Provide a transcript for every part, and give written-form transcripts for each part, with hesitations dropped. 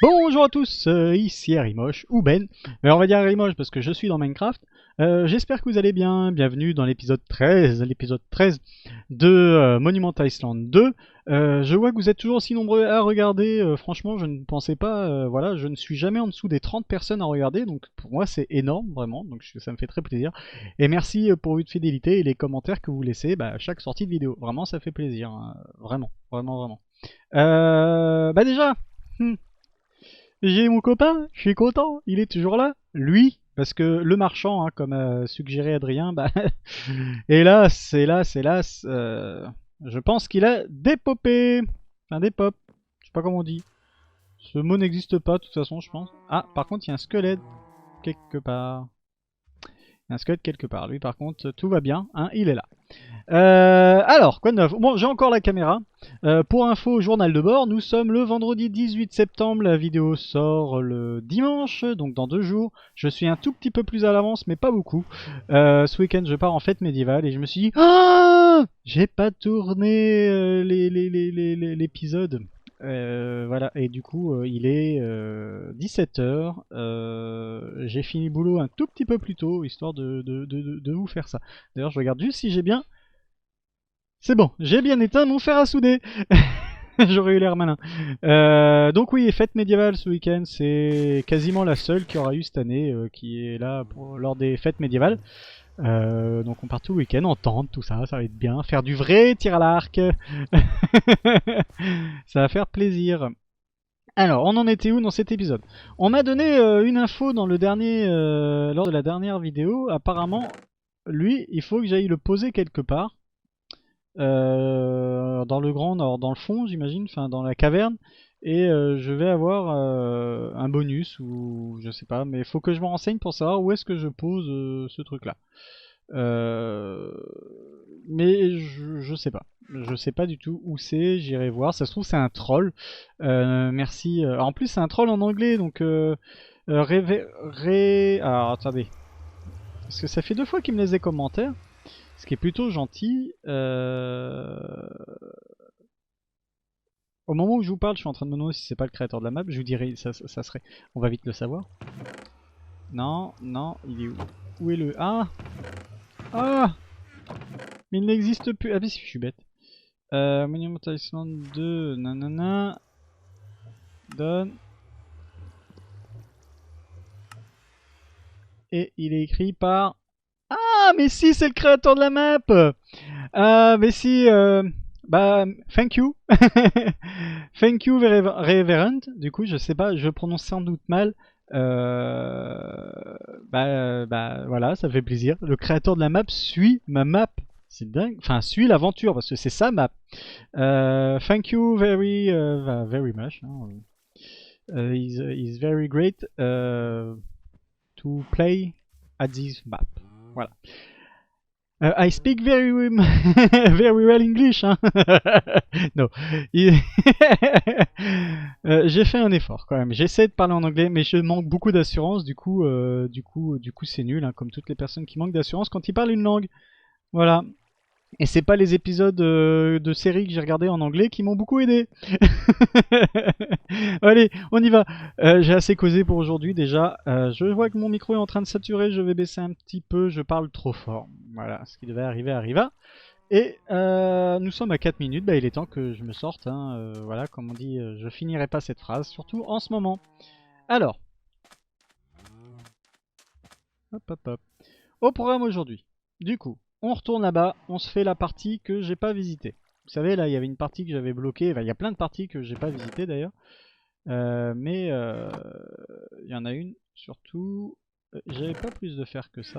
Bonjour à tous, ici Harrymoche, ou Ben, mais on va dire Harrymoche parce que je suis dans Minecraft. J'espère que vous allez bien, bienvenue dans l'épisode 13 de Monument Island 2. Je vois que vous êtes toujours aussi nombreux à regarder, franchement je ne pensais pas, voilà, je ne suis jamais en dessous des 30 personnes à regarder, donc pour moi c'est énorme vraiment, donc ça me fait très plaisir. Et merci pour votre fidélité et les commentaires que vous laissez à chaque sortie de vidéo, vraiment ça fait plaisir, hein, vraiment, vraiment, vraiment. Déjà... J'ai mon copain, je suis content, il est toujours là. Lui, parce que le marchand, hein, comme a suggéré Adrien, hélas, je pense qu'il a dépopé. Enfin, dépop. Je sais pas comment on dit. Ce mot n'existe pas, de toute façon, je pense. Ah, par contre, il y a un squelette quelque part. Il y a un squelette quelque part. Lui, par contre, tout va bien, hein, il est là. Alors, quoi de neuf? Bon, j'ai encore la caméra. Pour info, journal de bord, nous sommes le vendredi 18 septembre. La vidéo sort le dimanche, donc dans 2 jours. Je suis un tout petit peu plus à l'avance, mais pas beaucoup. Ce week-end, je pars en fête médiévale et je me suis dit, ah, j'ai pas tourné l'épisode. Voilà, et du coup, il est 17h. J'ai fini le boulot un tout petit peu plus tôt, histoire de vous faire ça. D'ailleurs, je regarde juste si j'ai bien. C'est bon, j'ai bien éteint mon fer à souder. J'aurais eu l'air malin. Donc oui, fête médiévale ce week-end, c'est quasiment la seule qu'il y aura eu cette année qui est là lors des fêtes médiévales. Donc on part tout le week-end en tente, tout ça, ça va être bien. Faire du vrai tir à l'arc. Ça va faire plaisir. Alors, on en était où dans cet épisode? On m'a donné une info dans le dernier, lors de la dernière vidéo. Apparemment, lui, il faut que j'aille le poser quelque part. Dans le grand nord, dans le fond, j'imagine, enfin dans la caverne, et je vais avoir un bonus ou je sais pas, mais il faut que je me renseigne pour savoir où est-ce que je pose ce truc-là. Euh, mais je sais pas. Je sais pas du tout où c'est, j'irai voir. Ça se trouve, c'est un troll. Merci. En plus, c'est un troll en anglais, donc. Alors, attendez. Parce que ça fait 2 fois qu'il me laisse des commentaires. Ce qui est plutôt gentil. Au moment où je vous parle, je suis en train de me demander si c'est pas le créateur de la map. Je vous dirai, ça serait. On va vite le savoir. Non, non, il est où? Où est le. Ah! Ah! Mais il n'existe plus. Ah, mais si, je suis bête. Monument Island 2, nanana. Donne. Et il est écrit par. Ah, mais si, c'est le créateur de la map! Ah, mais si. Thank you. Thank you, Reverend. Du coup, je sais pas, je prononce sans doute mal. Voilà, ça fait plaisir. Le créateur de la map suit ma map. C'est dingue. Enfin, suit l'aventure parce que c'est sa map. Thank you very much. Hein. He's very great to play at this map. Voilà. I speak very, very well English. Hein. No. J'ai fait un effort quand même. J'essaie de parler en anglais, mais je manque beaucoup d'assurance. Du coup, c'est nul, hein, comme toutes les personnes qui manquent d'assurance quand ils parlent une langue. Voilà. Et c'est pas les épisodes de séries que j'ai regardés en anglais qui m'ont beaucoup aidé. Allez, on y va. J'ai assez causé pour aujourd'hui déjà. Je vois que mon micro est en train de saturer. Je vais baisser un petit peu. Je parle trop fort. Voilà, ce qui devait arriver arriva. Et nous sommes à 4 minutes. Bah, il est temps que je me sorte. Hein. Voilà, comme on dit, je finirai pas cette phrase, surtout en ce moment. Alors, hop, hop, hop. Au programme aujourd'hui. Du coup, on retourne là-bas, on se fait la partie que j'ai pas visitée. Vous savez, là, il y avait une partie que j'avais bloquée. Enfin, il y a plein de parties que j'ai pas visitées d'ailleurs. Mais il y en a une surtout. J'avais pas plus de fer que ça.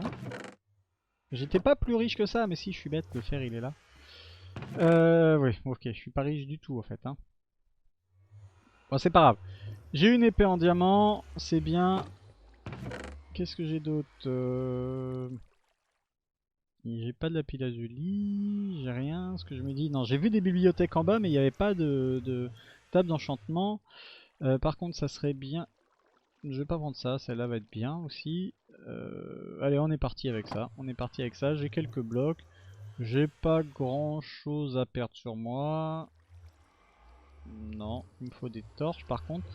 J'étais pas plus riche que ça, mais si je suis bête, le fer il est là. Oui, ok, je suis pas riche du tout en fait. Hein. Bon, c'est pas grave. J'ai une épée en diamant, c'est bien. Qu'est-ce que j'ai d'autre J'ai pas de lapis lazuli, j'ai rien. Ce que je me dis, non, j'ai vu des bibliothèques en bas, mais il n'y avait pas de table d'enchantement. Par contre, ça serait bien. Je vais pas prendre ça, celle-là va être bien aussi. Allez, on est parti avec ça. On est parti avec ça. J'ai quelques blocs. J'ai pas grand chose à perdre sur moi. Non, il me faut des torches par contre.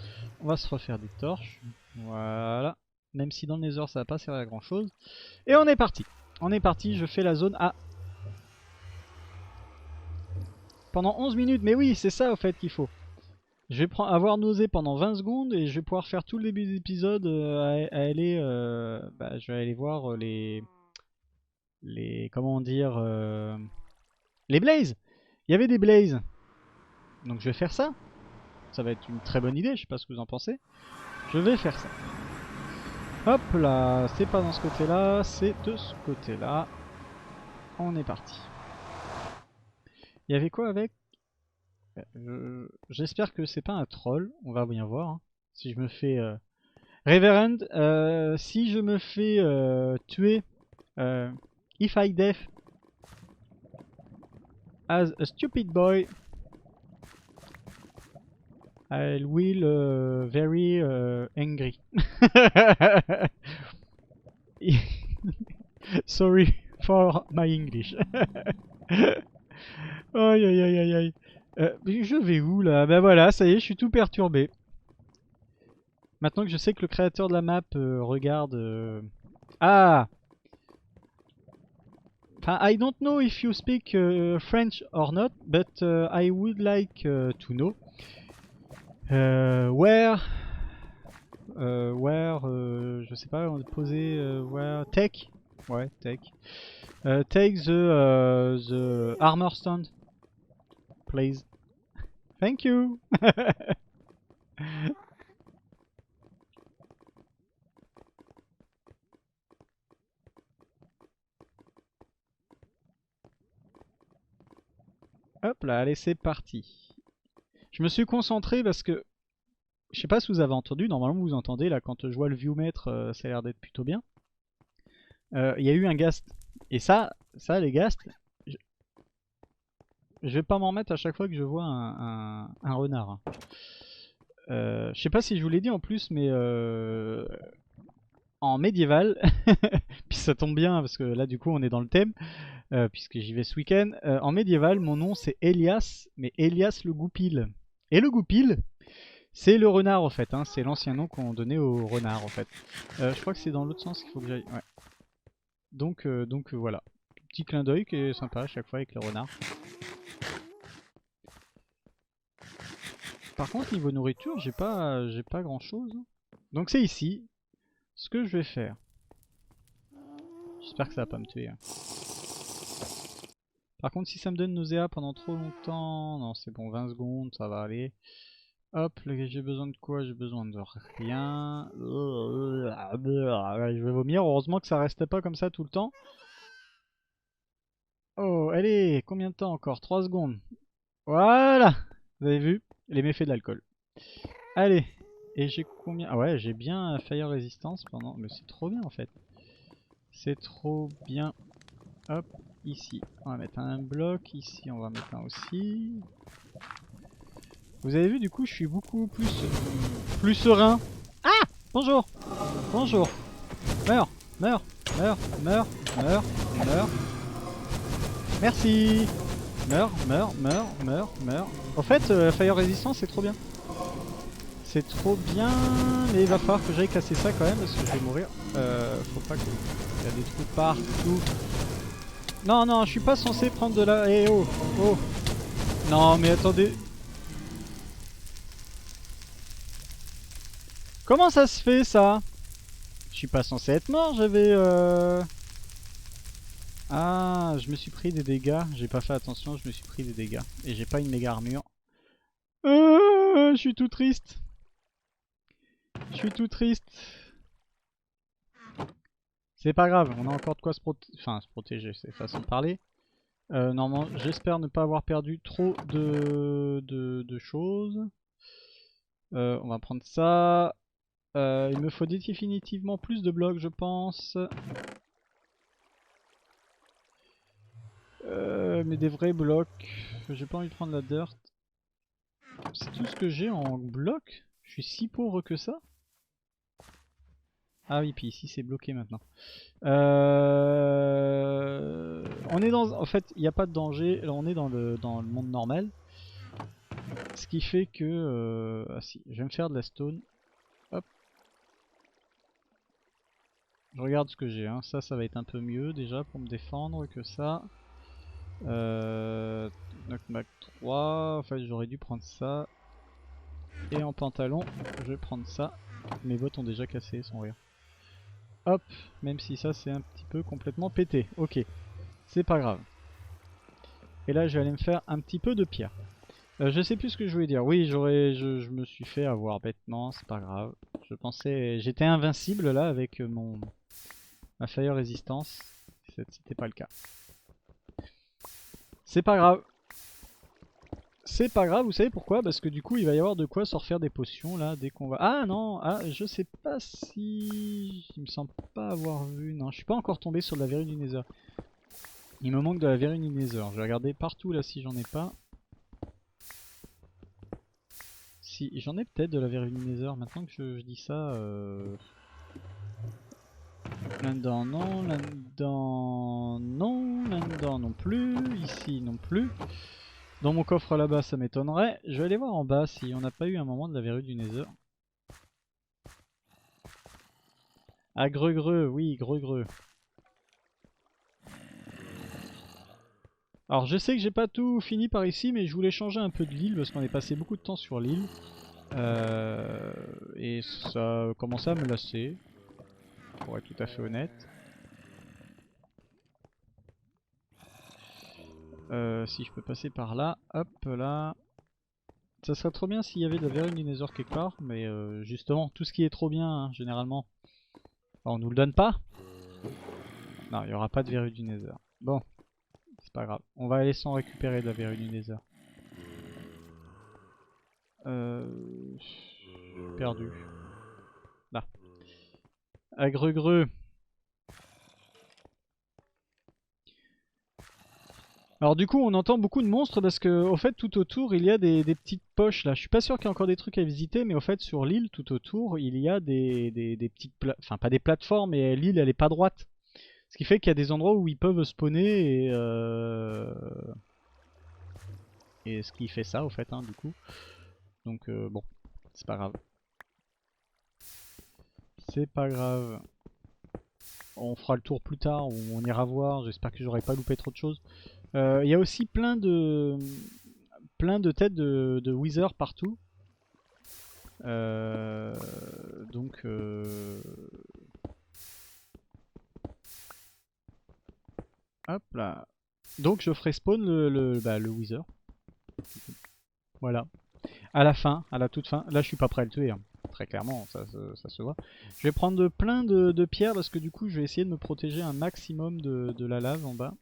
On va se refaire des torches. Voilà. Même si dans le Nether ça va pas servir à grand chose. Et on est parti. On est parti, je fais la zone A. Pendant 11 minutes, mais oui, c'est ça au fait qu'il faut. Je vais avoir nausé pendant 20 secondes et je vais pouvoir faire tout le début de l'épisode à aller... je vais aller voir les... Comment dire... les blazes. Il y avait des blazes. Donc je vais faire ça. Ça va être une très bonne idée, je sais pas ce que vous en pensez. Je vais faire ça. Hop là, c'est pas dans ce côté-là, c'est de ce côté-là. On est parti. Il y avait quoi avec? J'espère que c'est pas un troll, on va bien voir. Hein. Si je me fais... Reverend, si je me fais tuer... if I death as a stupid boy, I will very angry. Sorry for my English. Aïe aïe aïe aïe aïe. Je vais où là? Ben voilà, ça y est, je suis tout perturbé. Maintenant que je sais que le créateur de la map regarde... Ah! Enfin, I don't know if you speak French or not, but I would like to know where, je sais pas, on est posé, where, take, ouais, take the armor stand, please. Thank you. Hop là, allez, c'est parti. Je me suis concentré parce que je sais pas si vous avez entendu, normalement vous entendez là quand je vois le viewmètre, ça a l'air d'être plutôt bien. Il y a eu un ghast. Et ça les ghasts, je vais pas m'en remettre à chaque fois que je vois un renard. Hein. Je sais pas si je vous l'ai dit en plus, mais en médiéval, puis ça tombe bien parce que là du coup on est dans le thème, puisque j'y vais ce week-end. En médiéval, mon nom c'est Elias, mais Elias le Goupil. Et le Goupil, c'est le renard en fait, hein, c'est l'ancien nom qu'on donnait au renard en fait. Je crois que c'est dans l'autre sens qu'il faut que j'aille. Ouais. Donc voilà. Petit clin d'œil qui est sympa à chaque fois avec le renard. Par contre niveau nourriture j'ai pas grand chose. Donc c'est ici ce que je vais faire. J'espère que ça va pas me tuer. Hein. Par contre si ça me donne nausea pendant trop longtemps, non c'est bon 20 secondes ça va aller. Hop, j'ai besoin de quoi? J'ai besoin de rien. Je vais vomir, heureusement que ça restait pas comme ça tout le temps. Oh, allez, combien de temps encore? 3 secondes. Voilà. Vous avez vu les méfaits de l'alcool. Allez. Et j'ai combien? Ah ouais, j'ai bien fire résistance pendant... Mais c'est trop bien en fait. C'est trop bien. Hop, ici. On va mettre un bloc. Ici, on va mettre un aussi. Vous avez vu, du coup, je suis beaucoup plus serein. Ah! Bonjour! Bonjour! Meurs! Meurs! Meurs! Meurs! Meurs! Meurs! Merci! Meurs! Meurs! Meurs! Meurs! Meurs! En fait, Fire Resistance, c'est trop bien. C'est trop bien, mais il va falloir que j'aille casser ça quand même parce que je vais mourir. Faut pas que... Il y a des trous partout. Non, non, je suis pas censé prendre de la... Eh oh! Oh! Non, mais attendez... Comment ça se fait ça? Je suis pas censé être mort, j'avais... Ah, je me suis pris des dégâts, j'ai pas fait attention, je me suis pris des dégâts. Et j'ai pas une méga armure. Je suis tout triste. Je suis tout triste. C'est pas grave, on a encore de quoi se protéger, c'est façon de parler. Normalement, j'espère ne pas avoir perdu trop de choses. On va prendre ça. Il me faut définitivement plus de blocs, je pense. Mais des vrais blocs. J'ai pas envie de prendre la dirt. C'est tout ce que j'ai en bloc. Je suis si pauvre que ça. Ah oui, puis ici c'est bloqué maintenant. On est dans... En fait, il n'y a pas de danger. Là, on est dans le monde normal. Ce qui fait que... ah si, je vais me faire de la stone. Hop. Je regarde ce que j'ai, hein. Ça va être un peu mieux déjà pour me défendre que ça. Knockback 3, en fait j'aurais dû prendre ça. Et en pantalon, je vais prendre ça. Mes bottes ont déjà cassé sans rire. Hop, même si ça c'est un petit peu complètement pété. Ok, c'est pas grave. Et là je vais aller me faire un petit peu de pierre. Je sais plus ce que je voulais dire. Oui, je me suis fait avoir bêtement, c'est pas grave. Je pensais, j'étais invincible là avec ma fire résistance. C'était pas le cas. C'est pas grave. C'est pas grave, vous savez pourquoi? Parce que du coup il va y avoir de quoi se refaire des potions là dès qu'on va... Ah non, ah je sais pas si... Il me semble pas avoir vu... Non, je suis pas encore tombé sur de la verrue du Nether. Il me manque de la verrue du Nether. Je vais regarder partout là si j'en ai pas. Si, j'en ai peut-être de la verrue du Nether. Maintenant que je dis ça... Là-dedans non, là-dedans non, là-dedans non plus, ici non plus. Dans mon coffre là-bas ça m'étonnerait. Je vais aller voir en bas si on n'a pas eu un moment de la verrue du Nether. Ah greux, oui greux. Alors je sais que j'ai pas tout fini par ici mais je voulais changer un peu de l'île parce qu'on est passé beaucoup de temps sur l'île. Et ça commençait à me lasser, pour être tout à fait honnête. Si je peux passer par là, hop là. Ça serait trop bien s'il y avait de la verrue du Nether quelque part, mais justement, tout ce qui est trop bien, hein, généralement, on nous le donne pas. Non, il n'y aura pas de verrue du Nether. Bon, c'est pas grave. On va aller s'en récupérer de la verrue du Nether. Perdu. Là. Agreux. Alors du coup on entend beaucoup de monstres parce que au fait tout autour il y a des petites poches là. Je suis pas sûr qu'il y ait encore des trucs à visiter mais au fait sur l'île tout autour il y a des petites enfin pas des plateformes mais l'île elle est pas droite. Ce qui fait qu'il y a des endroits où ils peuvent spawner et ce qui fait ça au fait hein, du coup. Donc bon c'est pas grave. C'est pas grave. On fera le tour plus tard ou on ira voir. J'espère que j'aurai pas loupé trop de choses. Il y a aussi plein de têtes de wither partout. Donc hop là. Donc je ferai spawn le wither. Voilà. À la fin, à la toute fin. Là je suis pas prêt à le tuer. Hein. Très clairement, ça se voit. Je vais prendre plein de pierres parce que du coup je vais essayer de me protéger un maximum de la lave en bas.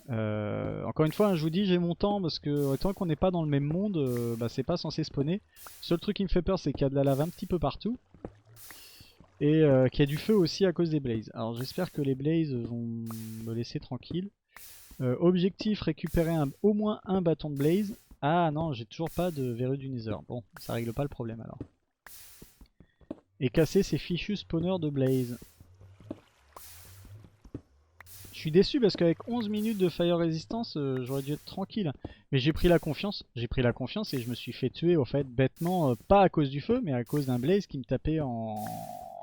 Encore une fois, hein, je vous dis, j'ai mon temps parce que tant qu'on n'est pas dans le même monde, bah, c'est pas censé spawner. Le seul truc qui me fait peur, c'est qu'il y a de la lave un petit peu partout. Et qu'il y a du feu aussi à cause des blazes. Alors j'espère que les blazes vont me laisser tranquille. Objectif, récupérer au moins un bâton de blaze. Ah non, j'ai toujours pas de verrue du Nether. Bon, ça règle pas le problème alors. Et casser ces fichus spawners de blaze. Je suis déçu parce qu'avec 11 minutes de fire résistance, j'aurais dû être tranquille. Mais j'ai pris la confiance. J'ai pris la confiance et je me suis fait tuer au fait bêtement, pas à cause du feu, mais à cause d'un blaze qui me tapait en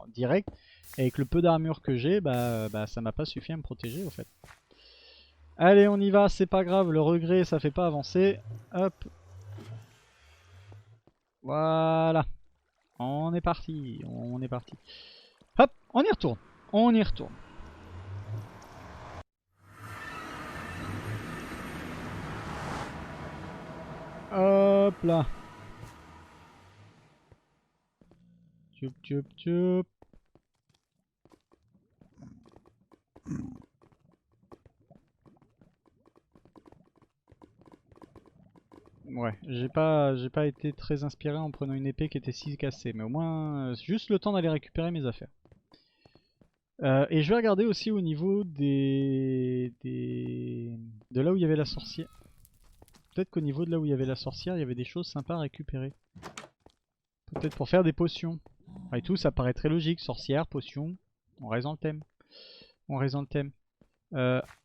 direct. Et avec le peu d'armure que j'ai, bah ça m'a pas suffi à me protéger au fait. Allez, on y va, c'est pas grave, le regret ça fait pas avancer. Hop. Voilà. On est parti, on est parti. Hop, on y retourne. On y retourne. Hop là. Tchoup. Ouais, j'ai pas été très inspiré en prenant une épée qui était si cassée, mais au moins juste le temps d'aller récupérer mes affaires. Et je vais regarder aussi au niveau de là où il y avait la sorcière. Peut-être qu'au niveau de là où il y avait la sorcière, il y avait des choses sympas à récupérer. Peut-être pour faire des potions. Et tout, ça paraît très logique. Sorcière, potion, on reste dans le thème. On reste dans le thème.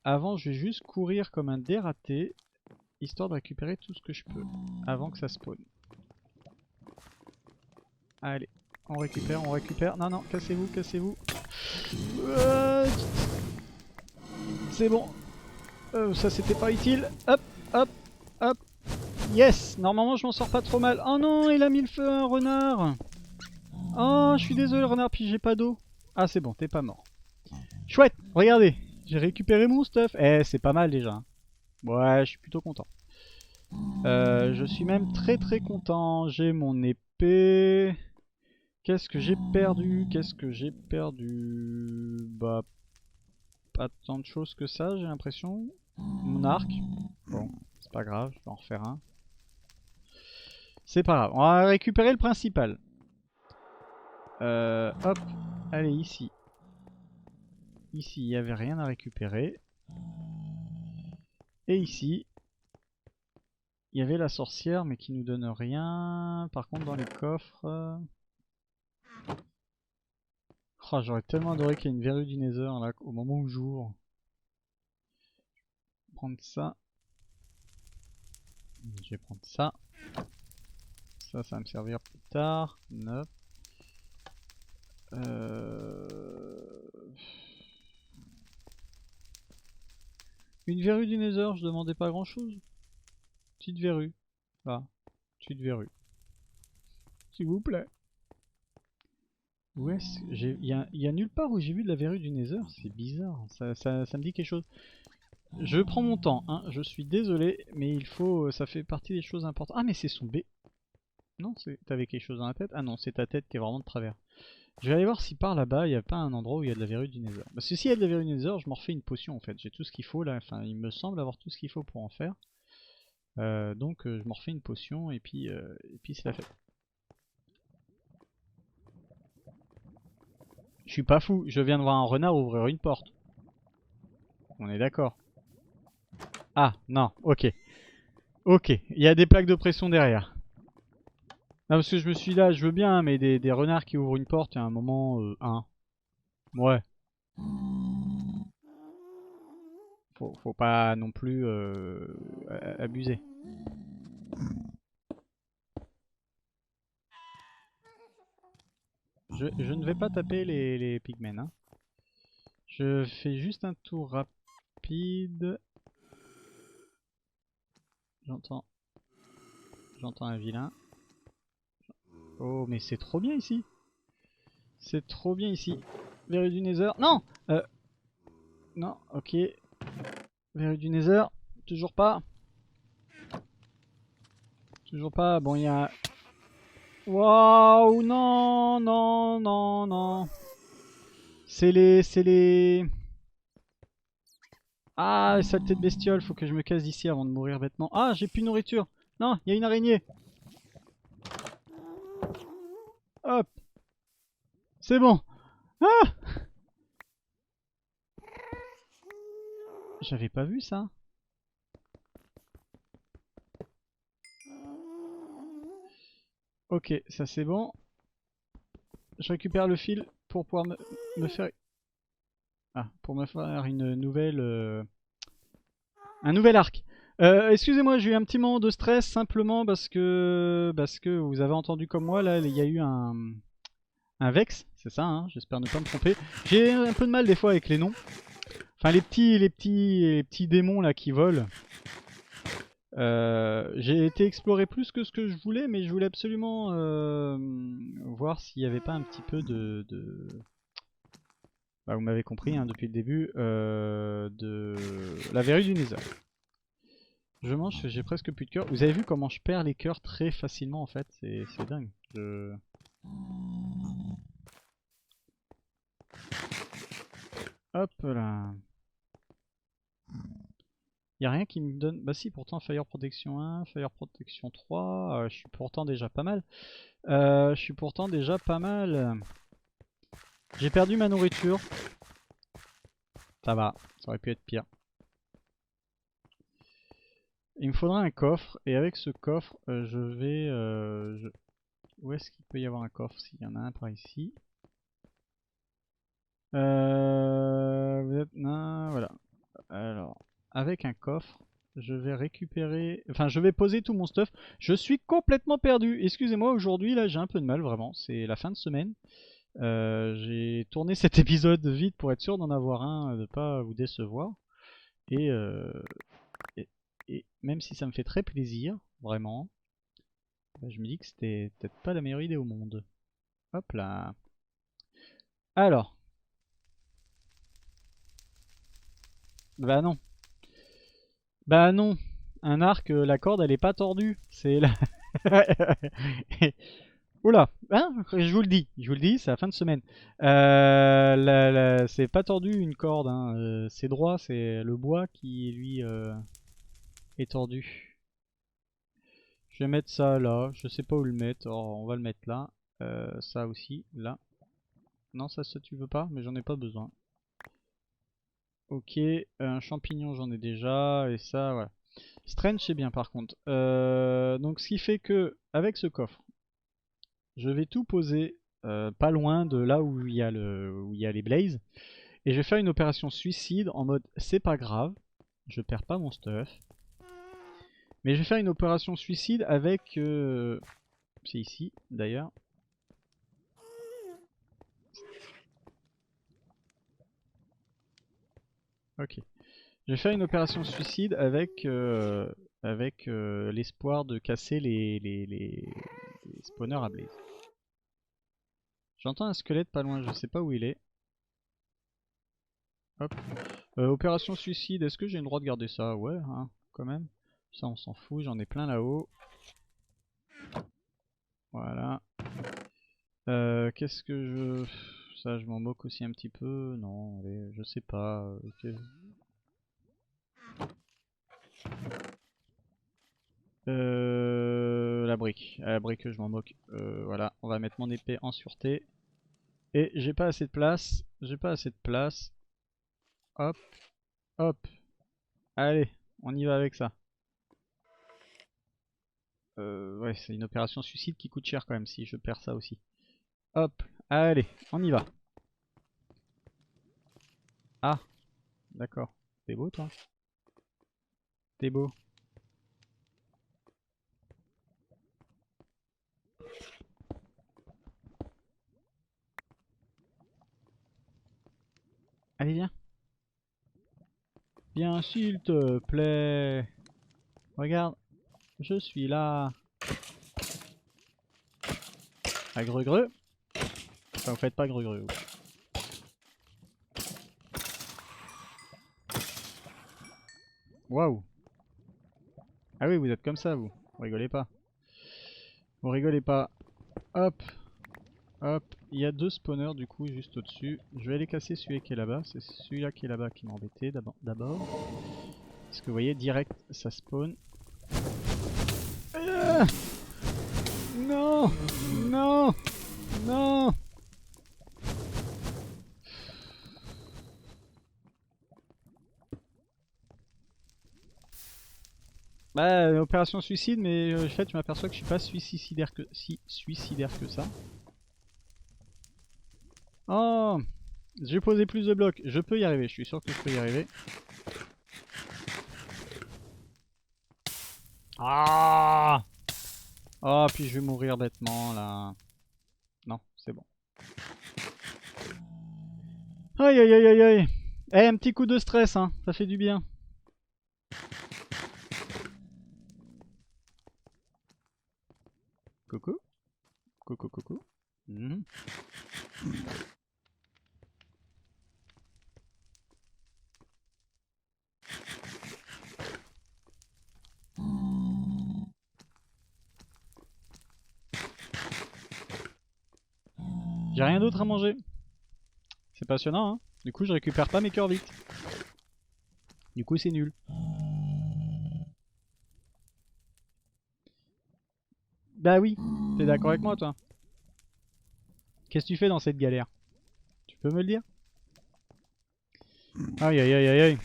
Avant, je vais juste courir comme un dératé. histoire de récupérer tout ce que je peux avant que ça spawn. Allez, on récupère, on récupère. Non, non, cassez-vous, cassez-vous. C'est bon. Ça c'était pas utile. Hop, hop, hop. Yes, normalement je m'en sors pas trop mal. Oh non, il a mis le feu à un renard. Oh, je suis désolé renard, puis j'ai pas d'eau. Ah c'est bon, t'es pas mort. Chouette, regardez, j'ai récupéré mon stuff. Eh, c'est pas mal déjà. Ouais, je suis plutôt content. Je suis même très très content. J'ai mon épée. Qu'est-ce que j'ai perdu? Qu'est-ce que j'ai perdu? Bah, pas tant de choses que ça, j'ai l'impression. Mon arc. Bon, c'est pas grave, je vais en refaire un. C'est pas grave, on va récupérer le principal. Hop, allez ici. Ici, il n'y avait rien à récupérer. Et ici, il y avait la sorcière, mais qui nous donne rien. Par contre, dans les coffres... Oh, j'aurais tellement adoré qu'il y ait une verrue du Nether là, au moment où j'ouvre. Prendre ça. Je vais prendre ça. Ça va me servir plus tard. Nope. Une verrue du Nether, je demandais pas grand chose. Petite verrue. Là. Petite verrue. S'il vous plaît. Où est-ce que j'ai... Il y a nulle part où j'ai vu de la verrue du Nether. C'est bizarre. Ça me dit quelque chose. Je prends mon temps, hein. Je suis désolé, mais il faut... Ça fait partie des choses importantes. Ah, mais c'est son B. Non, t'avais quelque chose dans la tête? Ah non, c'est ta tête qui est vraiment de travers. Je vais aller voir si par là-bas, il n'y a pas un endroit où il y a de la verrue du Nether. Parce que s'il y a de la verrue du Nether, je m'en refais une potion en fait. J'ai tout ce qu'il faut là. Enfin, il me semble avoir tout ce qu'il faut pour en faire. Donc je m'en refais une potion et puis c'est la fête. Je suis pas fou, je viens de voir un renard ouvrir une porte. On est d'accord. Ah, non, ok. Ok, il y a des plaques de pression derrière. Non, parce que je me suis là, je veux bien, mais des renards qui ouvrent une porte, il y a un moment, ouais. Faut pas non plus abuser. Je ne vais pas taper les pigmen, hein. Je fais juste un tour rapide. J'entends un vilain. Oh, mais c'est trop bien ici. C'est trop bien ici. Verrue du Nether. Non non, ok. Verrue du Nether. Toujours pas. Toujours pas. Bon, il y a... Waouh, non, non, non, non. C'est les... Ah, saleté de bestiole. Faut que je me casse d'ici avant de mourir bêtement. Ah, j'ai plus de nourriture. Non, il y a une araignée. Hop. C'est bon. Ah, j'avais pas vu ça. Ok, ça c'est bon. Je récupère le fil pour pouvoir me faire... Ah, pour me faire une nouvelle... un nouvel arc. Excusez-moi, j'ai eu un petit moment de stress simplement parce que vous avez entendu comme moi, là, il y a eu un Vex, c'est ça, hein, j'espère ne pas me tromper. J'ai un peu de mal des fois avec les noms. Enfin, les petits démons là qui volent. J'ai été explorer plus que ce que je voulais, mais je voulais absolument voir s'il n'y avait pas un petit peu bah, vous m'avez compris hein, depuis le début, de la verrue du Nether. Je mange, j'ai presque plus de cœur. Vous avez vu comment je perds les cœurs très facilement en fait, c'est dingue. Hop là. Y a rien qui me donne... Bah si, pourtant Fire Protection 1, Fire Protection 3, je suis pourtant déjà pas mal. Je suis pourtant déjà pas mal. J'ai perdu ma nourriture. Ça va, ça aurait pu être pire. Il me faudra un coffre, et avec ce coffre, je vais... Où est-ce qu'il peut y avoir un coffre? S'il y en a un par ici. Vous êtes... Non, voilà. Alors, avec un coffre, Je vais récupérer... Enfin, je vais poser tout mon stuff. Je suis complètement perdu. Excusez-moi, aujourd'hui, là, j'ai un peu de mal, vraiment. C'est la fin de semaine. J'ai tourné cet épisode vite pour être sûr d'en avoir un, de pas vous décevoir. Et, et, et même si ça me fait très plaisir, vraiment, bah, je me dis que c'était peut-être pas la meilleure idée au monde. Hop là. Alors. Bah non. Bah non. Un arc, la corde, elle est pas tordue. C'est la... Oula, hein, je vous le dis, c'est la fin de semaine. C'est pas tordu une corde, hein, c'est droit, c'est le bois qui lui est tordu. Je vais mettre ça là, je sais pas où le mettre, alors on va le mettre là. Ça aussi, là. Non, ça tu veux pas, mais j'en ai pas besoin. Ok, un champignon j'en ai déjà, et ça, voilà. Strange c'est bien par contre. Donc ce qui fait que, avec ce coffre, je vais tout poser pas loin de là où il y a les blazes. Et je vais faire une opération suicide en mode c'est pas grave, je perds pas mon stuff. Mais je vais faire une opération suicide avec... c'est ici d'ailleurs. Ok. Je vais faire une opération suicide avec, l'espoir de casser les spawners à blaze. J'entends un squelette pas loin, je sais pas où il est. Hop. Opération suicide, est-ce que j'ai le droit de garder ça? Ouais, hein, quand même. Ça on s'en fout, j'en ai plein là-haut. Voilà. Qu'est-ce que je... Ça je m'en moque aussi un petit peu. Non, allez, je sais pas. La brique. La brique je m'en moque. Voilà, on va mettre mon épée en sûreté. Et j'ai pas assez de place. J'ai pas assez de place. Hop, hop. Allez, on y va avec ça. Ouais, c'est une opération suicide qui coûte cher quand même si je perds ça aussi. Hop, allez, on y va. Ah, d'accord. T'es beau toi? T'es beau. Allez, viens. Viens, s'il te plaît. Regarde, je suis là. À greu-greu. Enfin, vous faites pas greu-greu. Waouh. Ah oui, vous êtes comme ça, vous. Vous rigolez pas. Vous rigolez pas. Hop, hop. Il y a deux spawners du coup juste au-dessus. Je vais aller casser celui qui est là-bas. C'est celui-là qui est là-bas qui m'embêtait d'abord. Parce que vous voyez, direct, ça spawn. Ah non, non, non. Bah, opération suicide, mais en fait, je m'aperçois que je suis pas si suicidaire que ça. Oh, j'ai posé plus de blocs. Je peux y arriver, je suis sûr que je peux y arriver. Ah! Oh, puis je vais mourir bêtement là. Non, c'est bon. Aïe aïe aïe aïe aïe. Eh, un petit coup de stress, hein, ça fait du bien. Coucou. Coucou, coucou. Mmh. J'ai rien d'autre à manger. C'est passionnant, hein. Du coup, je récupère pas mes cœurs vite. Du coup, c'est nul. Bah oui, t'es d'accord avec moi, toi? Qu'est-ce que tu fais dans cette galère? Tu peux me le dire? Aïe aïe aïe aïe aïe.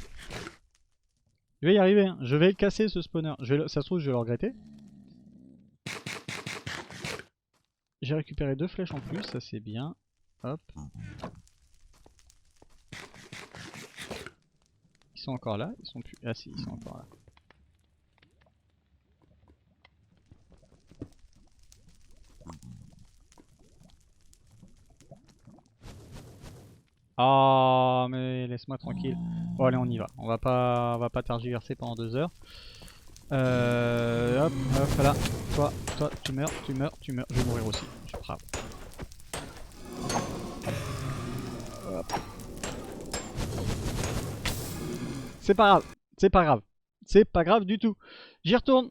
Je vais y arriver, hein. Je vais le casser ce spawner. Ça se trouve, je vais le regretter. J'ai récupéré 2 flèches en plus, ça c'est bien. Hop. Ils sont encore là? Ils sont plus... Ah si, ils sont encore là. Oh, mais laisse-moi tranquille. Bon, allez, on y va. On va pas tergiverser pendant 2 heures. Hop, hop, là. Toi, tu meurs, tu meurs, tu meurs. Je vais mourir aussi. Je suis brave. Hop. C'est pas grave. C'est pas grave. C'est pas grave du tout. J'y retourne.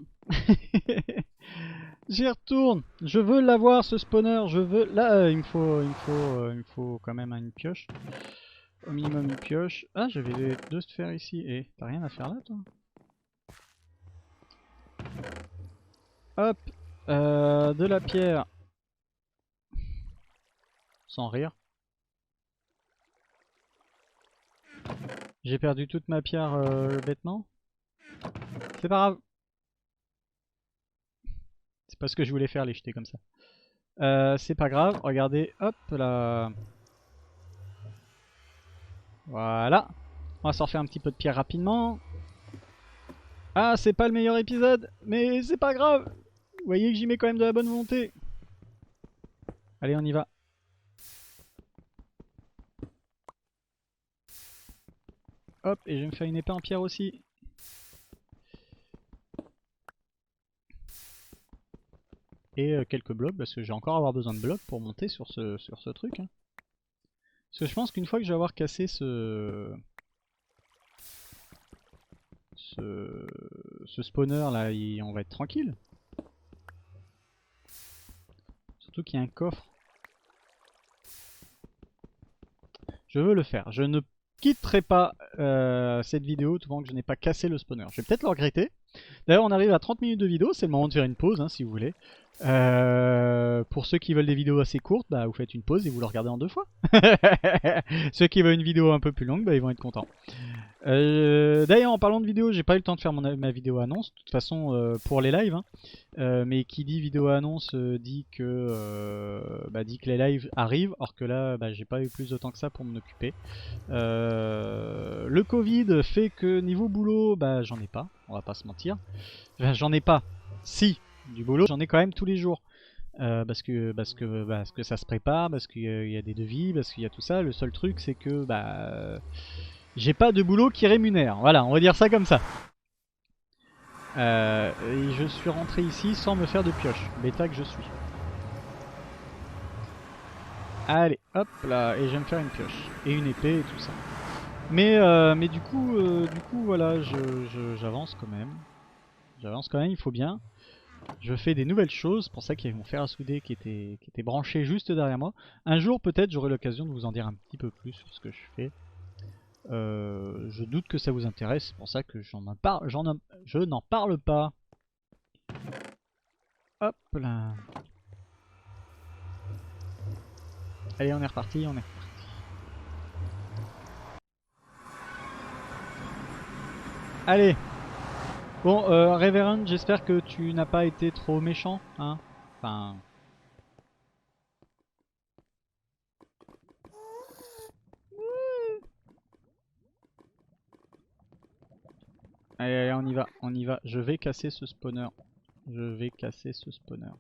J'y retourne. Je veux l'avoir ce spawner. Je veux. Là, il me faut quand même une pioche. Au minimum une pioche. Ah, j'avais 2 sphères ici. Et t'as rien à faire là, toi? Hop. De la pierre. Sans rire. J'ai perdu toute ma pierre bêtement. C'est pas grave. C'est pas ce que je voulais faire, les jeter comme ça. C'est pas grave. Regardez. Hop là. Voilà. On va s'en refaire un petit peu de pierre rapidement. Ah, c'est pas le meilleur épisode, mais c'est pas grave. Vous voyez que j'y mets quand même de la bonne volonté. Allez, on y va. Hop, et je vais me faire une épée en pierre aussi. Et quelques blocs, parce que j'ai encore avoir besoin de blocs pour monter sur ce truc. Hein. Parce que je pense qu'une fois que je vais avoir cassé ce spawner là, on va être tranquille. Surtout qu'il y a un coffre. Je veux le faire. Je ne quitterai pas cette vidéo tant que je n'ai pas cassé le spawner. Je vais peut-être le regretter. D'ailleurs, on arrive à 30 minutes de vidéo. C'est le moment de faire une pause, hein, si vous voulez. Pour ceux qui veulent des vidéos assez courtes, bah, vous faites une pause et vous le regardez en 2 fois. Ceux qui veulent une vidéo un peu plus longue, bah, ils vont être contents. D'ailleurs, en parlant de vidéo, j'ai pas eu le temps de faire ma vidéo annonce. De toute façon, pour les lives, hein. Mais qui dit vidéo annonce dit que les lives arrivent. Or que là, bah, j'ai pas eu plus de temps que ça pour m'en occuper. Le Covid fait que niveau boulot, bah, j'en ai pas. On va pas se mentir. Enfin, j'en ai pas. Si, du boulot, j'en ai quand même tous les jours. Parce que ça se prépare, parce qu'il y a des devis, parce qu'il y a tout ça. Le seul truc, c'est que j'ai pas de boulot qui rémunère. Voilà, on va dire ça comme ça. Et je suis rentré ici sans me faire de pioche. Bêta que je suis. Allez, hop là, et je vais me faire une pioche. Et une épée et tout ça. Mais du coup, voilà, j'avance quand même. J'avance quand même, il faut bien. Je fais des nouvelles choses, pour ça qu'il y a mon fer à souder qui était branché juste derrière moi. Un jour peut-être j'aurai l'occasion de vous en dire un petit peu plus sur ce que je fais. Je doute que ça vous intéresse, c'est pour ça que je n'en parle pas. Hop là. Allez, on est reparti, on est reparti. Allez. Bon, Reverend, j'espère que tu n'as pas été trop méchant, hein. Enfin... Allez, allez, on y va, on y va. Je vais casser ce spawner. Je vais casser ce spawner.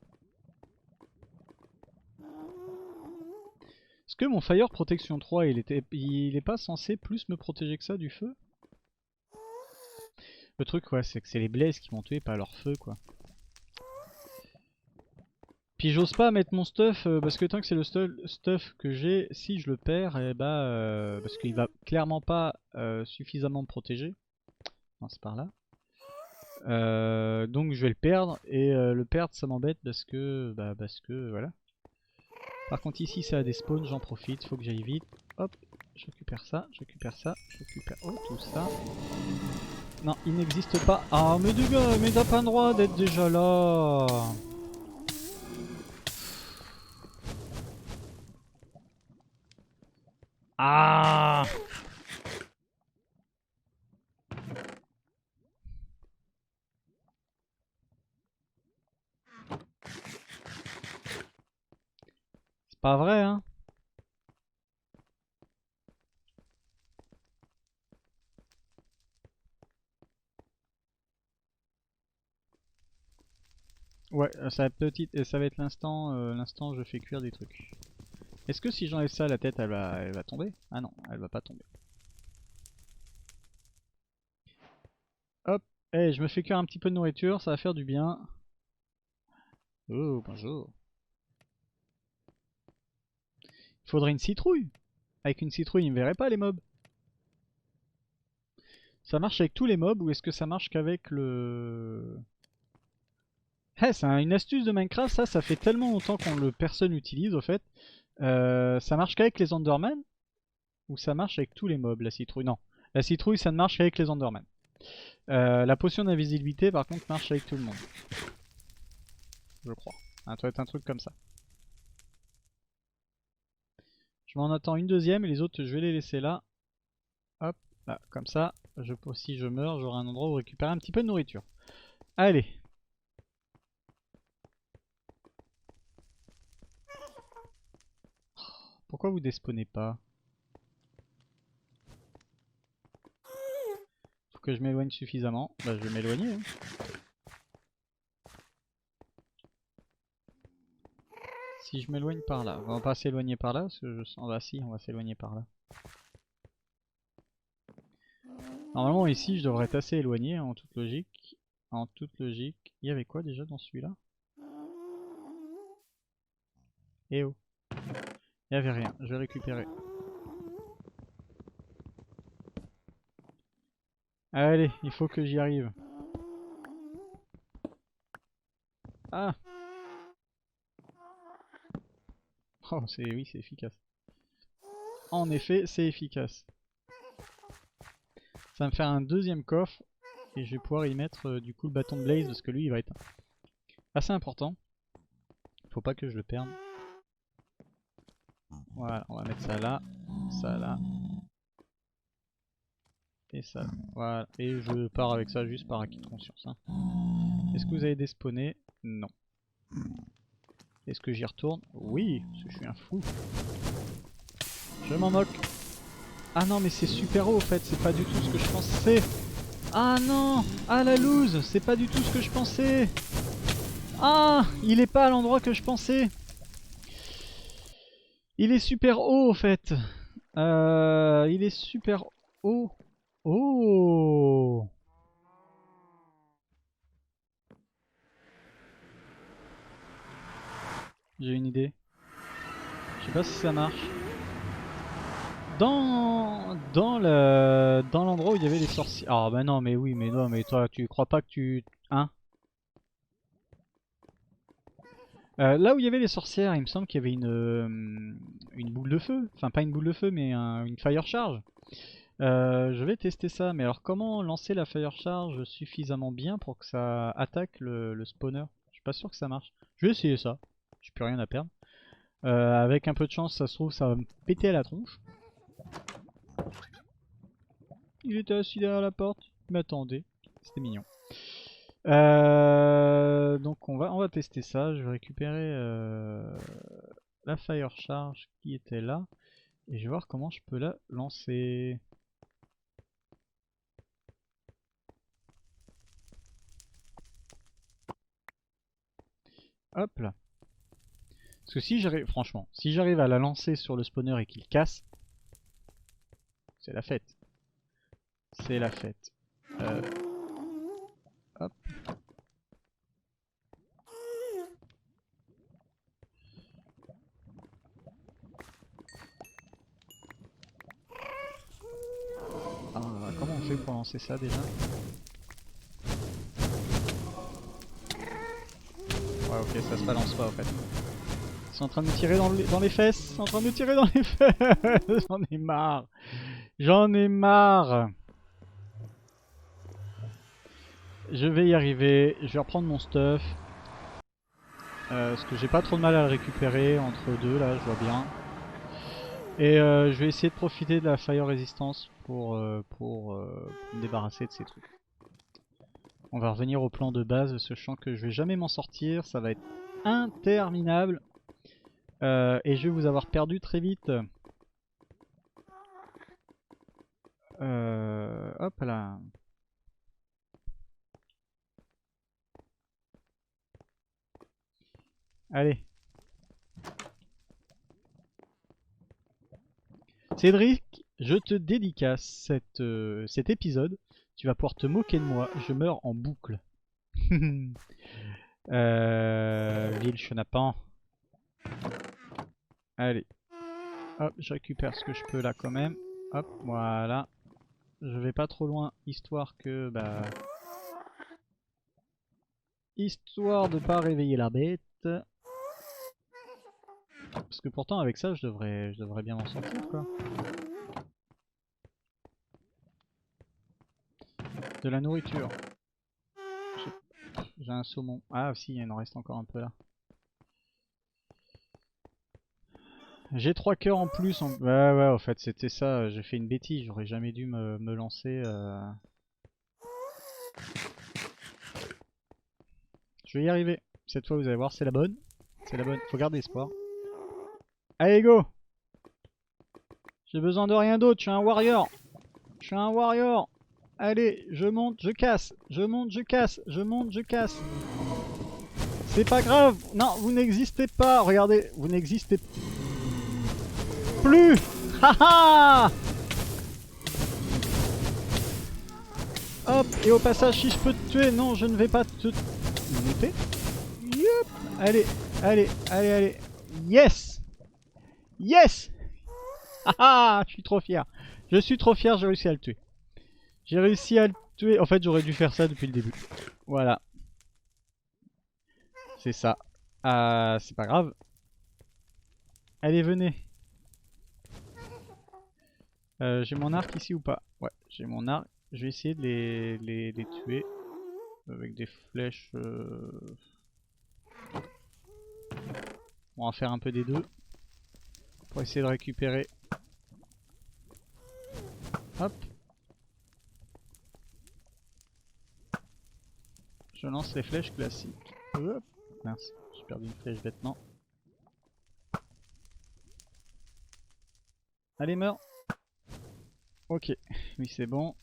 Est-ce que mon Fire Protection 3, il est pas censé plus me protéger que ça du feu? Le truc, ouais, c'est que c'est les blazes qui m'ont tué, pas leur feu, quoi. Puis j'ose pas mettre mon stuff, parce que tant que c'est le seul stuff que j'ai, si je le perds, et parce qu'il va clairement pas suffisamment me protéger. Non, c'est par là. Donc je vais le perdre, et le perdre ça m'embête parce que voilà. Par contre ici ça a des spawns, j'en profite, faut que j'aille vite. Hop, je récupère ça, je récupère ça, je récupère tout ça. Non, il n'existe pas. Ah mais du gars, mais t'as pas le droit d'être déjà là. Ah, c'est pas vrai hein. Ouais, ça va être l'instant, je fais cuire des trucs. Est-ce que si j'enlève ça, la tête, elle va tomber? Ah non, elle va pas tomber. Hop. Eh, je me fais cuire un petit peu de nourriture, ça va faire du bien. Oh, bonjour. Il faudrait une citrouille. Avec une citrouille, ils me verraient pas les mobs. Ça marche avec tous les mobs ou est-ce que ça marche qu'avec le... Eh, c'est une astuce de Minecraft, ça fait tellement longtemps qu'on le personne utilise au fait. Ça marche qu'avec les Enderman ou ça marche avec tous les mobs, la citrouille? Non, la citrouille ça ne marche qu'avec les Enderman. La potion d'invisibilité par contre marche avec tout le monde. Je crois. Ça doit être un truc comme ça. Je m'en attends une deuxième et les autres je vais les laisser là. Hop, là, comme ça. Si je meurs, j'aurai un endroit où récupérer un petit peu de nourriture. Allez. Pourquoi vous despawnez pas? Faut que je m'éloigne suffisamment. Bah je vais m'éloigner. Hein. Si je m'éloigne par là. On va pas s'éloigner par là parce que je sens... Bah si, on va s'éloigner par là. Normalement ici je devrais être assez éloigné en toute logique. En toute logique. Il y avait quoi déjà dans celui-là? Eh oh. Il y avait rien. Je vais récupérer. Allez, il faut que j'y arrive. Ah! Oh, oui, c'est efficace. En effet, c'est efficace. Ça va me faire un deuxième coffre. Et je vais pouvoir y mettre du coup le bâton de Blaze parce que lui il va être assez important. Faut pas que je le perde. Voilà, on va mettre ça là, et ça là. Voilà, et je pars avec ça juste par acquis de conscience. Hein. Est-ce que vous avez despawné? Non. Est-ce que j'y retourne? Oui, parce que je suis un fou. Je m'en moque. Ah non, mais c'est super haut en fait, c'est pas du tout ce que je pensais. Ah non! Ah la loose! C'est pas du tout ce que je pensais! Ah! Il est pas à l'endroit que je pensais! Il est super haut en fait! Il est super haut! Oh! J'ai une idée. Je sais pas si ça marche. Dans l'endroit où il y avait les sorciers. Ah bah non, mais oui, mais non, mais toi, tu crois pas que tu... Hein? Là où il y avait les sorcières, il me semble qu'il y avait une boule de feu. Enfin, pas une boule de feu, mais une fire charge. Je vais tester ça, mais alors comment lancer la fire charge suffisamment bien pour que ça attaque le spawner? Je suis pas sûr que ça marche. Je vais essayer ça. J'ai plus rien à perdre. Avec un peu de chance, ça se trouve, ça va me péter à la tronche. Il était assis derrière la porte. Il m'attendait. C'était mignon. Donc on va tester ça. Je vais récupérer la fire charge qui était là. Et je vais voir comment je peux la lancer. Hop là. Parce que si j'arrive, franchement, si j'arrive à la lancer sur le spawner et qu'il casse, c'est la fête. C'est la fête. Hop. Ah, comment on fait pour lancer ça déjà? Ouais, ok, ça se balance pas en fait. Ils sont en train de me tirer dans les fesses. Ils sont en train de me tirer dans les fesses. J'en ai marre. J'en ai marre. Je vais y arriver. Je vais reprendre mon stuff. Parce que j'ai pas trop de mal à le récupérer entre deux là, je vois bien. Et je vais essayer de profiter de la fire resistance pour me débarrasser de ces trucs. On va revenir au plan de base, sachant que je vais jamais m'en sortir. Ça va être interminable. Et je vais vous avoir perdu très vite. Hop là. Allez. Cédric, je te dédicace cet épisode. Tu vas pouvoir te moquer de moi. Je meurs en boucle. Ville chenapan. Allez. Hop, je récupère ce que je peux là quand même. Hop, voilà. Je vais pas trop loin, histoire que... histoire de pas réveiller la bête. Parce que pourtant avec ça je devrais bien m'en sortir quoi. De la nourriture. J'ai un saumon. Ah si, il en reste encore un peu là. J'ai 3 cœurs en plus. Ouais, en fait c'était ça, j'ai fait une bêtise, j'aurais jamais dû me lancer. Je vais y arriver. Cette fois vous allez voir, c'est la bonne. C'est la bonne, faut garder espoir. Allez go! J'ai besoin de rien d'autre, je suis un warrior. Je suis un warrior. Allez, je monte, je casse. Je monte, je casse. Je monte, je casse. C'est pas grave. Non, vous n'existez pas. Regardez, vous n'existez plus. Haha. Hop, et au passage, si je peux te tuer, non, je ne vais pas te monter. Yup. Allez, allez, allez, allez. Yes. Yes. Haha, je suis trop fier. Je suis trop fier, j'ai réussi à le tuer. J'ai réussi à le tuer. En fait, j'aurais dû faire ça depuis le début. Voilà. C'est ça. C'est pas grave. Allez, venez. J'ai mon arc ici ou pas? Ouais, j'ai mon arc. Je vais essayer de les tuer avec des flèches. On va faire un peu des deux pour essayer de récupérer. Hop. Je lance les flèches classiques. Hop. Mince, j'ai perdu une flèche bêtement. Allez, meurs. Ok, oui c'est bon.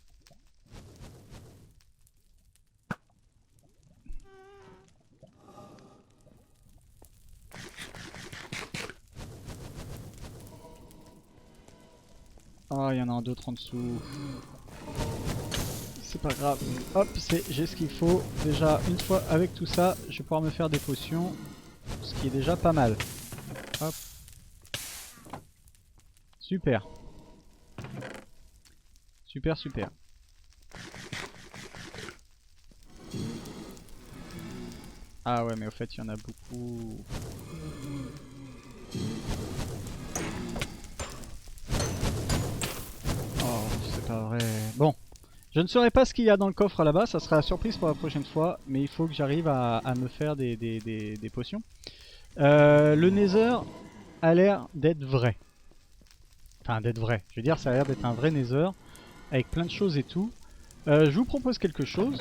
Oh, il y en a un d'autre en dessous. C'est pas grave. Hop, j'ai ce qu'il faut. Déjà, une fois avec tout ça, je vais pouvoir me faire des potions. Ce qui est déjà pas mal. Hop. Super. Super, super. Ah ouais, mais au fait, il y en a beaucoup. Oh, c'est pas vrai. Bon. Je ne saurais pas ce qu'il y a dans le coffre là-bas, ça sera la surprise pour la prochaine fois, mais il faut que j'arrive à me faire des potions. Le Nether a l'air d'être vrai. Enfin, d'être vrai. Je veux dire, ça a l'air d'être un vrai Nether, avec plein de choses et tout. Je vous propose quelque chose.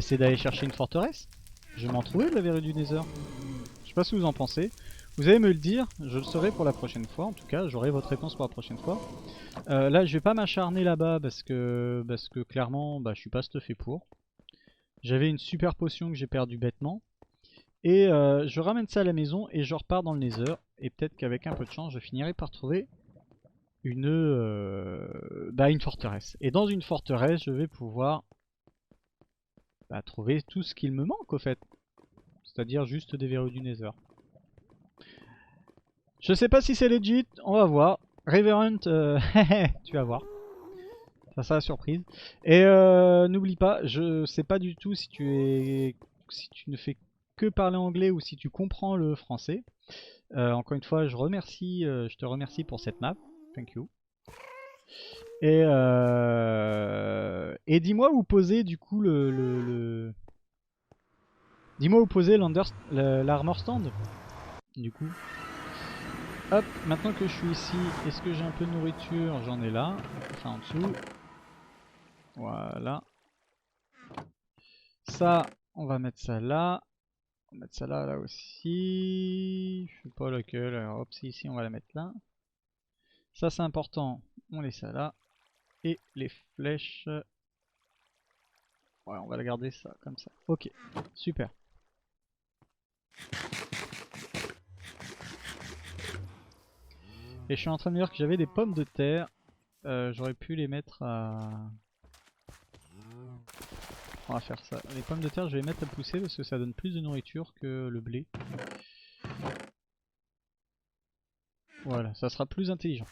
C'est d'aller chercher une forteresse. Je vais m'en trouver de la verrue du Nether. Je sais pas ce que vous en pensez. Vous allez me le dire, je le saurai pour la prochaine fois. En tout cas, j'aurai votre réponse pour la prochaine fois. Là, je vais pas m'acharner là-bas parce que clairement, je suis pas stuffé pour. J'avais une super potion que j'ai perdue bêtement. Et je ramène ça à la maison et je repars dans le Nether. Et peut-être qu'avec un peu de chance, je finirai par trouver une forteresse. Et dans une forteresse, je vais pouvoir trouver tout ce qu'il me manque au fait. C'est-à-dire juste des verrues du Nether. Je sais pas si c'est legit, on va voir. Reverend, tu vas voir. Ça sera la surprise. Et n'oublie pas, je sais pas du tout si tu ne fais que parler anglais ou si tu comprends le français. Encore une fois, je te remercie pour cette map. Thank you. Et dis-moi où poser du coup dis-moi où poser l'armor stand. Du coup. Hop, maintenant que je suis ici, est-ce que j'ai un peu de nourriture? J'en ai là. Enfin en dessous. Voilà. Ça, on va mettre ça là. On va mettre ça là, là aussi. Je sais pas lequel. Alors hop, si ici, on va la mettre là. Ça c'est important. On laisse ça là. Et les flèches. Ouais, on va la garder ça comme ça. Ok, super. Et je suis en train de me dire que j'avais des pommes de terre. J'aurais pu les mettre à... On va faire ça. Les pommes de terre, je vais les mettre à pousser parce que ça donne plus de nourriture que le blé. Voilà, ça sera plus intelligent.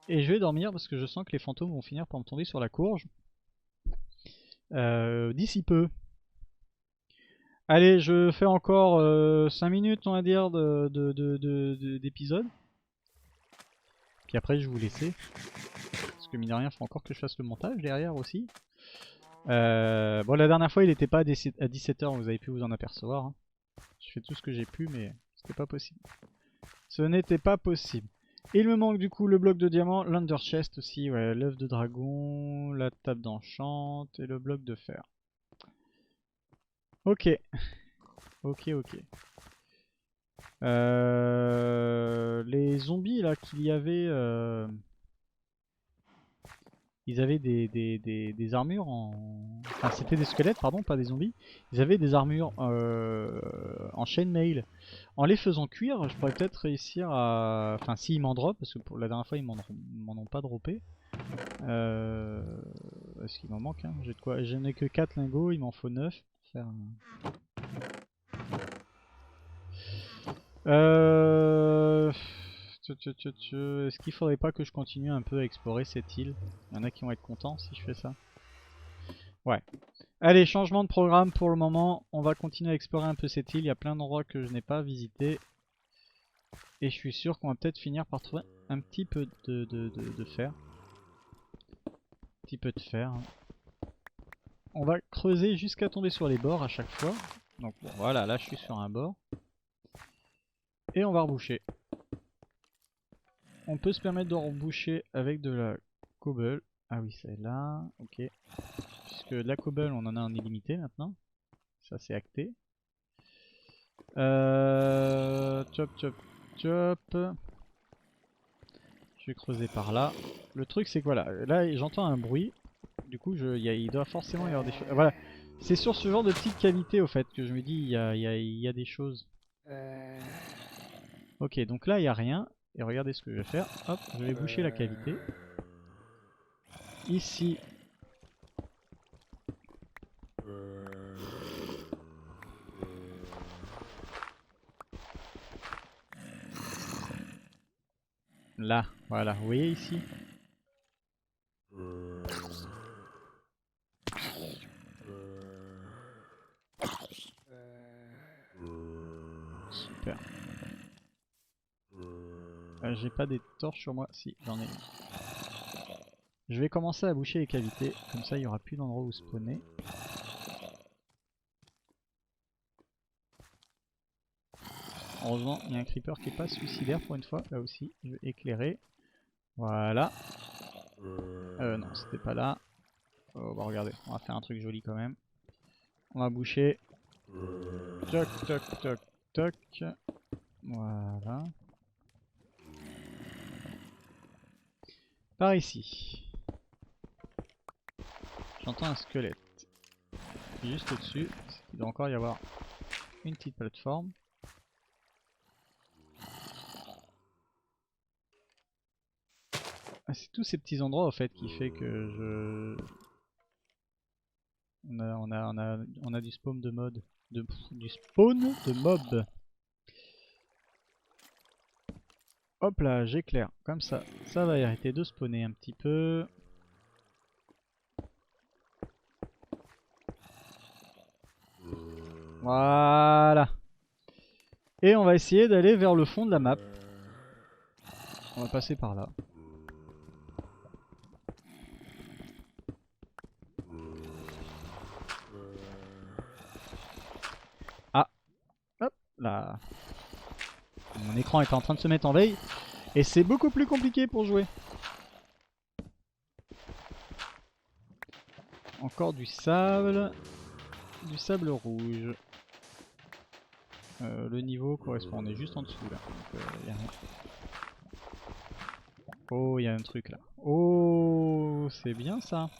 Et je vais dormir parce que je sens que les fantômes vont finir par me tomber sur la courge. D'ici peu. Allez, je fais encore 5 minutes, on va dire, d'épisode. Puis après, je vais vous laisser. Parce que mine de rien, il faut encore que je fasse le montage derrière aussi. Bon, la dernière fois, il n'était pas à 17h, vous avez pu vous en apercevoir. Hein. Je fais tout ce que j'ai pu, mais c'était pas possible. Ce n'était pas possible. Et il me manque du coup le bloc de diamant, l'Under Chest aussi, ouais, l'œuf de dragon, la table d'enchant et le bloc de fer. Ok. Ok. Les zombies là qu'il y avait... Ils avaient des armures en... Enfin, c'était des squelettes, pardon, pas des zombies. Ils avaient des armures en chainmail. En les faisant cuire, je pourrais peut-être réussir à... Enfin, s'ils m'en drop, parce que pour la dernière fois, ils m'en ont pas droppé. Est-ce qu'il m'en manque hein? J'ai de quoi... J'en ai que 4 lingots, il m'en faut 9. Pour faire un... Est-ce qu'il faudrait pas que je continue un peu à explorer cette île? Il y en a qui vont être contents si je fais ça. Ouais. Allez, changement de programme pour le moment. On va continuer à explorer un peu cette île. Il y a plein d'endroits que je n'ai pas visités. Et je suis sûr qu'on va peut-être finir par trouver un petit peu de fer. Un petit peu de fer. Hein. On va creuser jusqu'à tomber sur les bords à chaque fois. Donc bon, voilà, là je suis sur un bord. Et on va reboucher. On peut se permettre de reboucher avec de la cobble. Ah oui, c'est là. Ok. Puisque de la cobble, on en a un illimité maintenant. Ça, c'est acté. Chop. Je vais creuser par là. Le truc, c'est que voilà. Là, j'entends un bruit. Du coup, il doit forcément y avoir des choses. Voilà. C'est sur ce genre de petite cavité, au fait, que je me dis, il y a des choses. Ok, donc là, il n'y a rien. Et regardez ce que je vais faire. Hop, je vais boucher la cavité. Ici. Là, voilà. Vous voyez ici? Super. J'ai pas des torches sur moi. Si, j'en ai une. Je vais commencer à boucher les cavités. Comme ça, il n'y aura plus d'endroit où spawner. Heureusement, il y a un creeper qui est pas suicidaire pour une fois. Là aussi, je vais éclairer. Voilà. Non, c'était pas là. Oh, bah regardez, on va faire un truc joli quand même. On va boucher. Toc. Voilà. Par ici. J'entends un squelette. Juste au-dessus. Il doit encore y avoir une petite plateforme. Ah, c'est tous ces petits endroits au fait qui fait que je... On a du spawn de mode. Du spawn de mob. Hop là, j'éclaire. Comme ça. Ça va arrêter de spawner un petit peu. Voilà. Et on va essayer d'aller vers le fond de la map. On va passer par là. Ah. Hop là. Mon écran est en train de se mettre en veille. Et c'est beaucoup plus compliqué pour jouer. Encore du sable. Du sable rouge. Le niveau correspond, on est juste en dessous là. Donc, y a rien. Oh, il y a un truc là. Oh, c'est bien ça.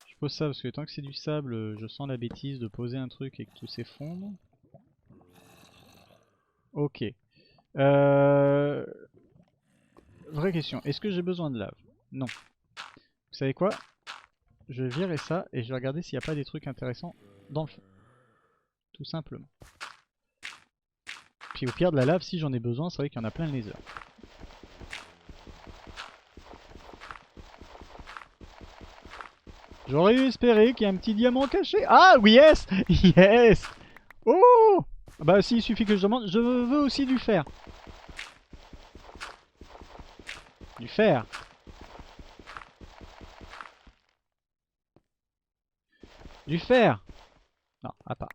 Je pose ça parce que tant que c'est du sable, je sens la bêtise de poser un truc et que tout s'effondre. Ok. Vraie question, est-ce que j'ai besoin de lave? Non. Vous savez quoi? Je vais virer ça et je vais regarder s'il n'y a pas des trucs intéressants dans le fond. Tout simplement. Puis au pire de la lave, si j'en ai besoin, c'est vrai qu'il y en a plein le nether. J'aurais espéré qu'il y ait un petit diamant caché. Ah oui, yes. Yes. Oh. Bah si, il suffit que je demande. Je veux aussi du fer. Du fer. Du fer. Non, à part.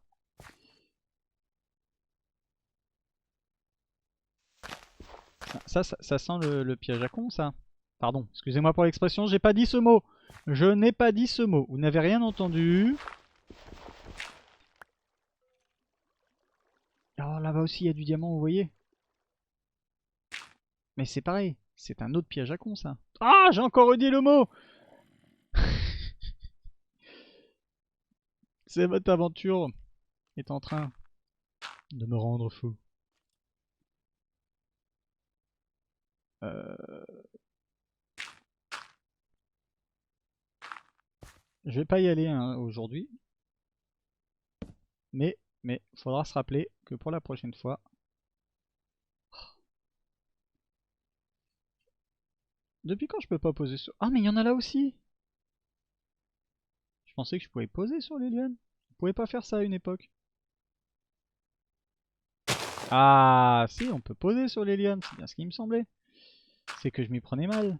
Ça sent le piège à con, ça. Pardon, excusez-moi pour l'expression, j'ai pas dit ce mot. Je n'ai pas dit ce mot. Vous n'avez rien entendu. Oh, là-bas aussi, il y a du diamant, vous voyez. Mais c'est pareil. C'est un autre piège à con, ça. Ah, j'ai encore redit le mot. Cette aventure est en train de me rendre fou. Je vais pas y aller hein, aujourd'hui. Mais faudra se rappeler que pour la prochaine fois... Depuis quand je peux pas poser sur... Ah mais il y en a là aussi. Je pensais que je pouvais poser sur les lianes. Je pouvais pas faire ça à une époque. Ah si, on peut poser sur les lianes, c'est bien ce qui me semblait. C'est que je m'y prenais mal.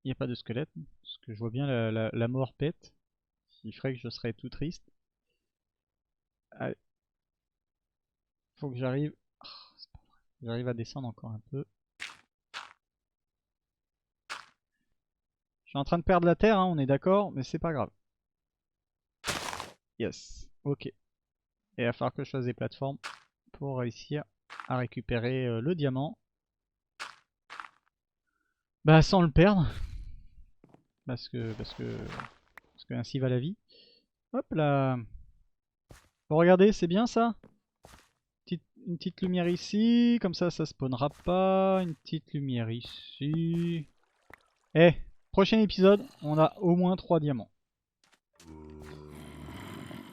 Il n'y a pas de squelette, parce que je vois bien la mort pète. Il ferait que je serais tout triste. Allez. Faut que j'arrive... Oh, c'est pas vrai. J'arrive à descendre encore un peu. Je suis en train de perdre la terre, hein, on est d'accord, mais c'est pas grave. Yes, ok. Et il va falloir que je fasse des plateformes pour réussir à récupérer le diamant. Bah sans le perdre. Parce que ainsi va la vie. Hop là. Bon regardez, c'est bien ça. Une petite lumière ici, comme ça ça spawnera pas. Une petite lumière ici. Eh, prochain épisode, on a au moins 3 diamants.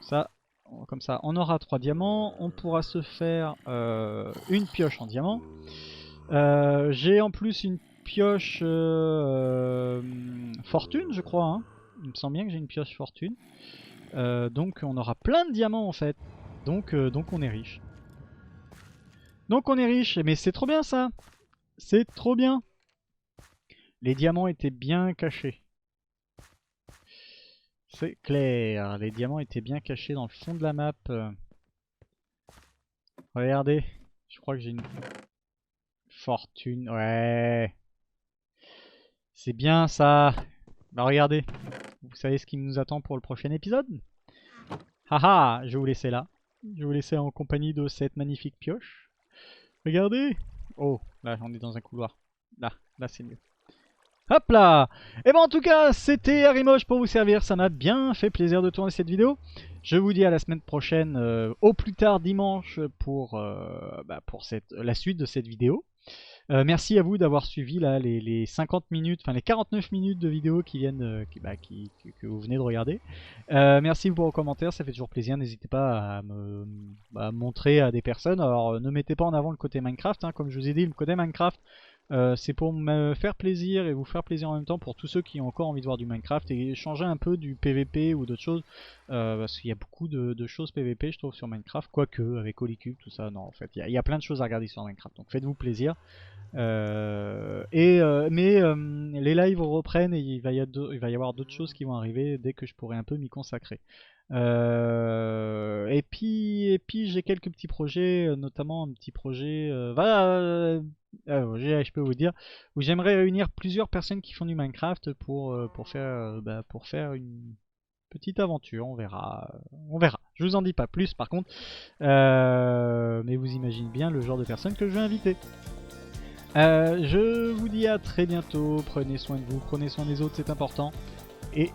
Ça, comme ça, on aura 3 diamants. On pourra se faire une pioche en diamant. J'ai en plus une pioche fortune, je crois. Hein. Il me semble bien que j'ai une pioche fortune. Donc on aura plein de diamants en fait. Donc on est riche. Donc on est riche, mais c'est trop bien ça. C'est trop bien. Les diamants étaient bien cachés. C'est clair, les diamants étaient bien cachés dans le fond de la map. Regardez, je crois que j'ai une fortune. Ouais. C'est bien ça. Bah regardez, vous savez ce qui nous attend pour le prochain épisode? Haha, je vais vous laisser là. Je vais vous laisser en compagnie de cette magnifique pioche. Regardez. Oh, là on est dans un couloir. Là c'est mieux. Hop là. Et ben en tout cas, c'était Harrymoche pour vous servir. Ça m'a bien fait plaisir de tourner cette vidéo. Je vous dis à la semaine prochaine, au plus tard dimanche, pour la suite de cette vidéo. Merci à vous d'avoir suivi là, les 50 minutes, enfin les 49 minutes de vidéo qui viennent, que vous venez de regarder. Merci pour vos commentaires, ça fait toujours plaisir. N'hésitez pas à me montrer à des personnes. Alors ne mettez pas en avant le côté Minecraft, hein, comme je vous ai dit, le côté Minecraft. C'est pour me faire plaisir et vous faire plaisir en même temps pour tous ceux qui ont encore envie de voir du Minecraft et changer un peu du PVP ou d'autres choses, parce qu'il y a beaucoup de choses PVP je trouve sur Minecraft, quoique avec Holycube tout ça, non en fait il y a plein de choses à regarder sur Minecraft, donc faites-vous plaisir. Les lives reprennent et il va y avoir d'autres choses qui vont arriver dès que je pourrai un peu m'y consacrer. Et puis j'ai quelques petits projets, notamment un petit projet, je peux vous dire, où j'aimerais réunir plusieurs personnes qui font du Minecraft pour faire une petite aventure. On verra. Je vous en dis pas plus par contre, mais vous imaginez bien le genre de personnes que je vais inviter. Je vous dis à très bientôt. Prenez soin de vous, prenez soin des autres, c'est important. Et